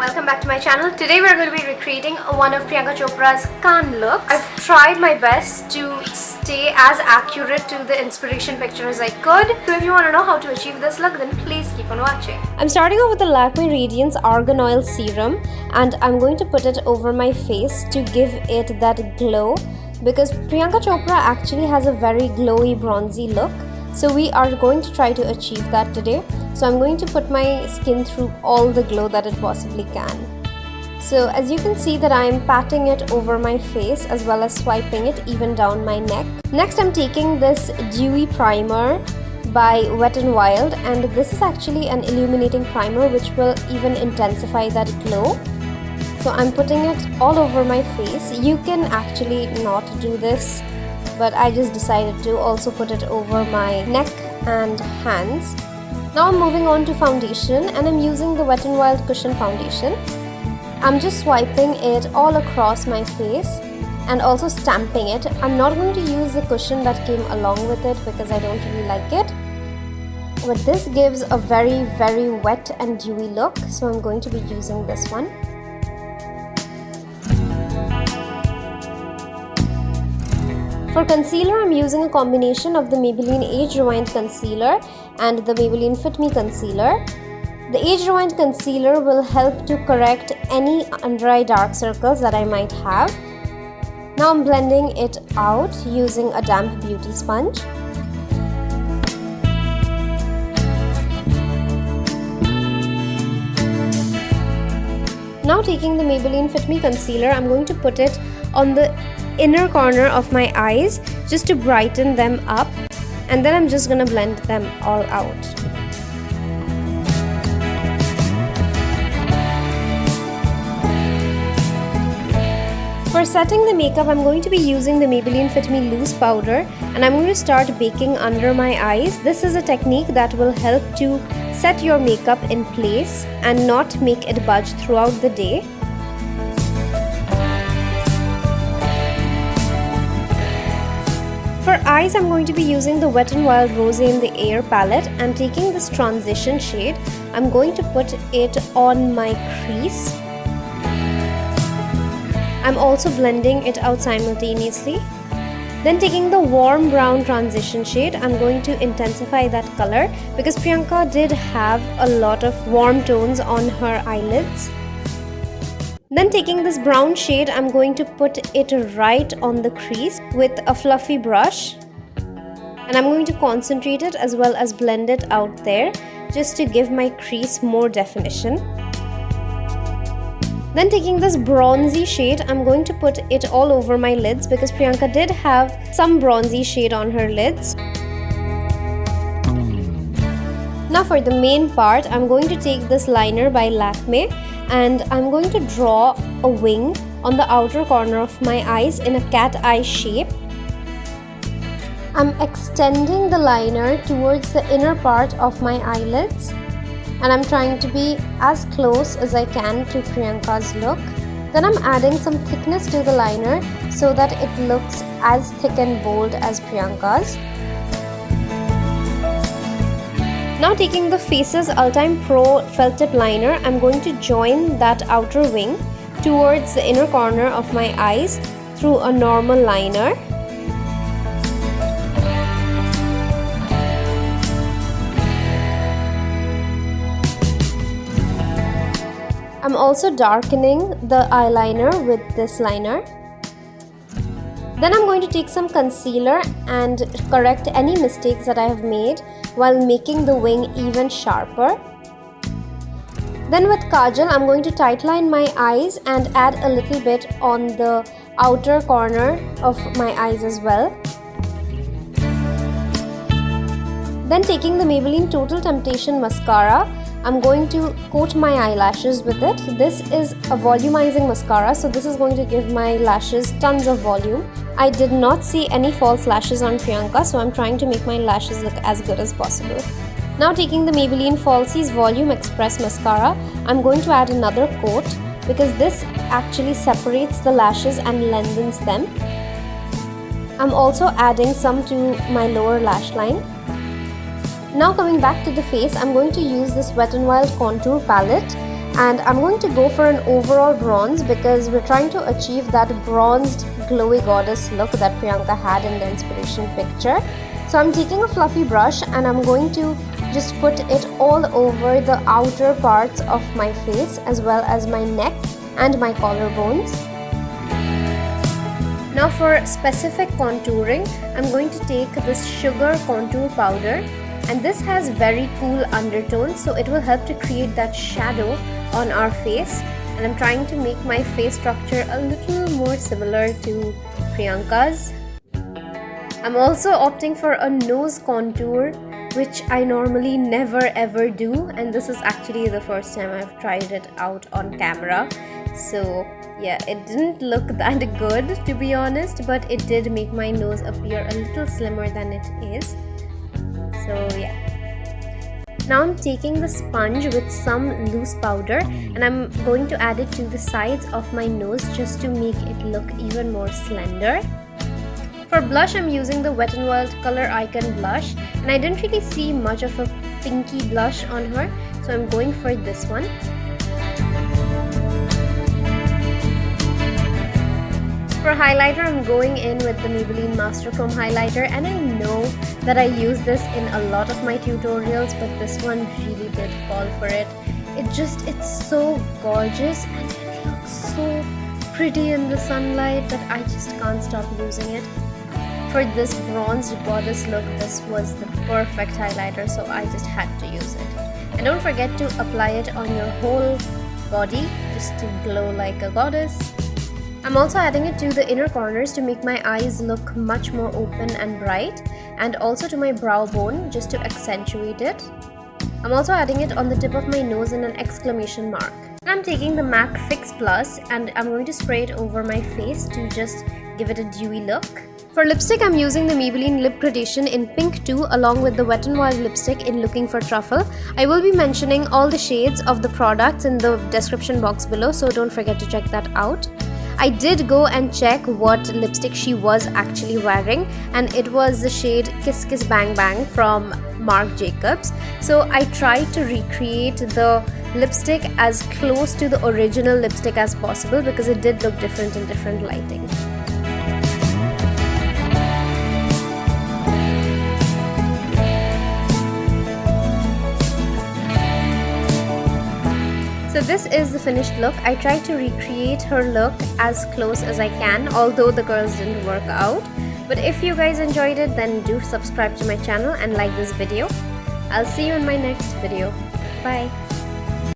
welcome back to my channel. Today we're going to be recreating one of Priyanka Chopra's Cannes looks. I've tried my best to stay as accurate to the inspiration picture as I could. So if you want to know how to achieve this look, then please keep on watching. I'm starting off with the Lakme Radiance Argan Oil Serum, and I'm going to put it over my face to give it that glow, because Priyanka Chopra actually has a very glowy bronzy look. So we are going to try to achieve that today. So I'm going to put my skin through all the glow that it possibly can. So as you can see that I am patting it over my face as well as swiping it even down my neck. Next I'm taking this dewy primer by Wet n Wild, and this is actually an illuminating primer which will even intensify that glow. So I'm putting it all over my face. You can actually not do this, but I just decided to also put it over my neck and hands. Now I'm moving on to foundation, and I'm using the Wet n Wild Cushion Foundation. I'm just swiping it all across my face and also stamping it. I'm not going to use the cushion that came along with it because I don't really like it. But this gives a very wet and dewy look, so I'm going to be using this one. For concealer, I'm using a combination of the Maybelline Age Rewind Concealer and the Maybelline Fit Me Concealer. The Age Rewind Concealer will help to correct any under-eye dark circles that I might have. Now I'm blending it out using a damp beauty sponge. Now taking the Maybelline Fit Me Concealer, I'm going to put it on the inner corner of my eyes just to brighten them up, and then I'm just gonna blend them all out. For setting the makeup, I'm going to be using the Maybelline Fit Me Loose Powder, and I'm going to start baking under my eyes. This is a technique that will help to set your makeup in place and not make it budge throughout the day. For eyes, I'm going to be using the Wet n Wild Rose in the Air palette, and taking this transition shade, I'm going to put it on my crease. I'm also blending it out simultaneously. Then taking the warm brown transition shade, I'm going to intensify that color because Priyanka did have a lot of warm tones on her eyelids. Then taking this brown shade, I'm going to put it right on the crease with a fluffy brush, and I'm going to concentrate it as well as blend it out there just to give my crease more definition. Then taking this bronzy shade, I'm going to put it all over my lids because Priyanka did have some bronzy shade on her lids. Now for the main part, I'm going to take this liner by Lakme, and I'm going to draw a wing on the outer corner of my eyes in a cat eye shape. I'm extending the liner towards the inner part of my eyelids, and I'm trying to be as close as I can to Priyanka's look. Then I'm adding some thickness to the liner so that it looks as thick and bold as Priyanka's. Now taking the Faces Ultime Pro Felt Tip Liner, I'm going to join that outer wing towards the inner corner of my eyes through a normal liner. I'm also darkening the eyeliner with this liner. Then I'm going to take some concealer and correct any mistakes that I have made while making the wing even sharper. Then with Kajal, I'm going to tightline my eyes and add a little bit on the outer corner of my eyes as well. Then taking the Maybelline Total Temptation Mascara, I'm going to coat my eyelashes with it. This is a volumizing mascara, so this is going to give my lashes tons of volume. I did not see any false lashes on Priyanka, so I'm trying to make my lashes look as good as possible. Now taking the Maybelline Falsies Volume Express Mascara, I'm going to add another coat because this actually separates the lashes and lengthens them. I'm also adding some to my lower lash line. Now coming back to the face, I'm going to use this Wet n Wild Contour Palette, And I'm going to go for an overall bronze because we're trying to achieve that bronzed glowy goddess look that Priyanka had in the inspiration picture. So I'm taking a fluffy brush and I'm going to just put it all over the outer parts of my face as well as my neck and my collarbones. Now for specific contouring, I'm going to take this sugar contour powder, and this has very cool undertones, so it will help to create that shadow on our face. And I'm trying to make my face structure a little more similar to Priyanka's. I'm also opting for a nose contour, which I normally never ever do, and this is actually the first time I've tried it out on camera. So yeah, it didn't look that good to be honest, but it did make my nose appear a little slimmer than it is. So yeah. Now I'm taking the sponge with some loose powder and I'm going to add it to the sides of my nose just to make it look even more slender. For blush, I'm using the Wet n Wild Color Icon blush, and I didn't really see much of a pinky blush on her, so I'm going for this one. For highlighter, I'm going in with the Maybelline Master Chrome highlighter, and I know that I use this in a lot of my tutorials, but this one really did call for it. It's so gorgeous and it looks so pretty in the sunlight that I just can't stop using it. For this bronzed goddess look, this was the perfect highlighter, so I just had to use it. And don't forget to apply it on your whole body just to glow like a goddess. I'm also adding it to the inner corners to make my eyes look much more open and bright, and also to my brow bone just to accentuate it. I'm also adding it on the tip of my nose in an exclamation mark. And I'm taking the MAC Fix Plus and I'm going to spray it over my face to just give it a dewy look. For lipstick, I'm using the Maybelline Lip Gradation in Pink 2 along with the Wet n Wild lipstick in Looking for Truffle. I will be mentioning all the shades of the products in the description box below, so don't forget to check that out. I did go and check what lipstick she was actually wearing, and it was the shade Kiss Kiss Bang Bang from Marc Jacobs. So I tried to recreate the lipstick as close to the original lipstick as possible because it did look different in different lighting. So this is the finished look. I tried to recreate her look as close as I can, although the curls didn't work out. But if you guys enjoyed it, then do subscribe to my channel and like this video. I'll see you in my next video. Bye.